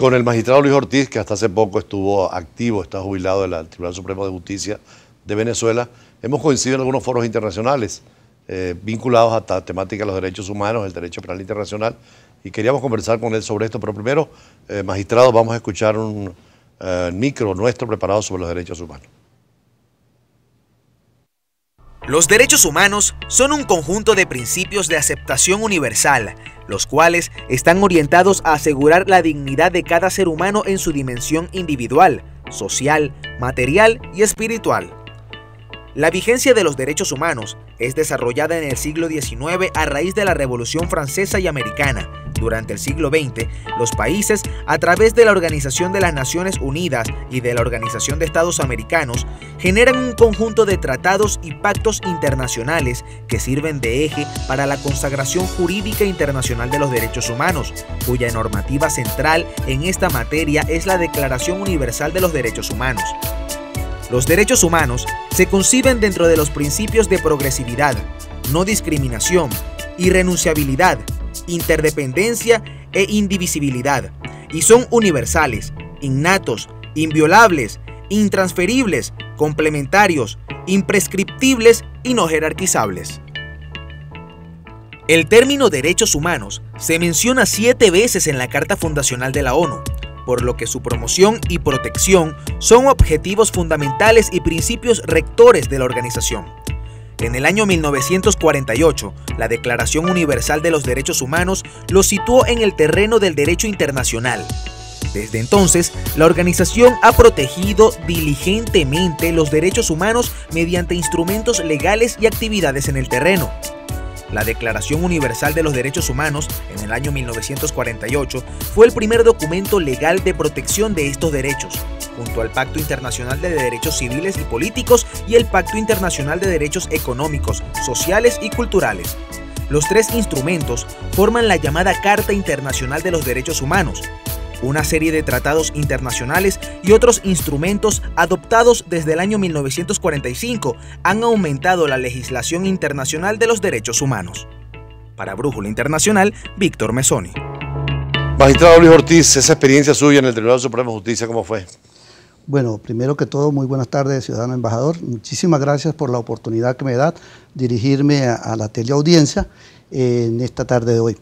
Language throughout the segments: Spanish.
con el magistrado Luis Ortiz, que hasta hace poco estuvo activo, está jubilado del Tribunal Supremo de Justicia de Venezuela, hemos coincidido en algunos foros internacionales vinculados a esta temática de los derechos humanos, el derecho penal internacional, y queríamos conversar con él sobre esto. Pero primero, magistrado, vamos a escuchar un micro nuestro preparado sobre los derechos humanos. Los derechos humanos son un conjunto de principios de aceptación universal, los cuales están orientados a asegurar la dignidad de cada ser humano en su dimensión individual, social, material y espiritual. La vigencia de los derechos humanos es desarrollada en el siglo XIX a raíz de la Revolución Francesa y Americana. Durante el siglo XX, los países, a través de la Organización de las Naciones Unidas y de la Organización de Estados Americanos, generan un conjunto de tratados y pactos internacionales que sirven de eje para la consagración jurídica internacional de los derechos humanos, cuya normativa central en esta materia es la Declaración Universal de los Derechos Humanos. Los derechos humanos se conciben dentro de los principios de progresividad, no discriminación, irrenunciabilidad, interdependencia e indivisibilidad, y son universales, innatos, inviolables, intransferibles, complementarios, imprescriptibles y no jerarquizables. El término derechos humanos se menciona 7 veces en la Carta Fundacional de la ONU, por lo que su promoción y protección son objetivos fundamentales y principios rectores de la organización. En el año 1948, la Declaración Universal de los Derechos Humanos lo situó en el terreno del derecho internacional. Desde entonces, la organización ha protegido diligentemente los derechos humanos mediante instrumentos legales y actividades en el terreno. La Declaración Universal de los Derechos Humanos, en el año 1948, fue el primer documento legal de protección de estos derechos, junto al Pacto Internacional de Derechos Civiles y Políticos y el Pacto Internacional de Derechos Económicos, Sociales y Culturales. Los 3 instrumentos forman la llamada Carta Internacional de los Derechos Humanos, una serie de tratados internacionales y otros instrumentos adoptados desde el año 1945 han aumentado la legislación internacional de los derechos humanos. Para Brújula Internacional, Víctor Mesoni. Magistrado Luis Ortiz, esa experiencia suya en el Tribunal Supremo de Justicia, ¿cómo fue? Bueno, primero que todo, muy buenas tardes, ciudadano embajador. Muchísimas gracias por la oportunidad que me da dirigirme a la teleaudiencia en esta tarde de hoy.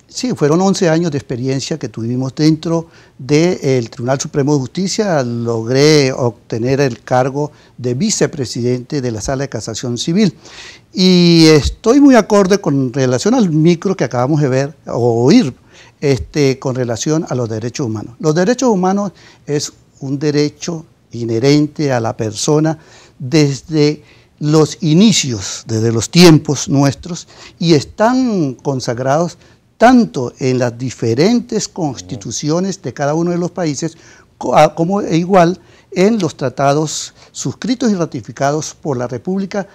Sí, fueron 11 años de experiencia que tuvimos dentro del Tribunal Supremo de Justicia. Logré obtener el cargo de vicepresidente de la Sala de Casación Civil. Y estoy muy acorde con relación al micro que acabamos de ver o oír con relación a los derechos humanos. Los derechos humanos es un derecho inherente a la persona desde los inicios, desde los tiempos nuestros, y están consagrados tanto en las diferentes constituciones de cada uno de los países, como igual en los tratados suscritos y ratificados por la República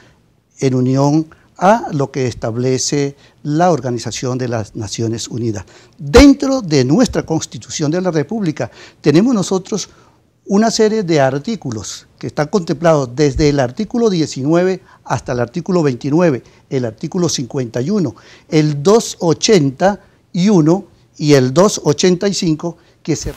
en unión a lo que establece la Organización de las Naciones Unidas. Dentro de nuestra Constitución de la República tenemos nosotros una serie de artículos que están contemplados desde el artículo 19 hasta el artículo 29, el artículo 51, el 281 y el 285 que se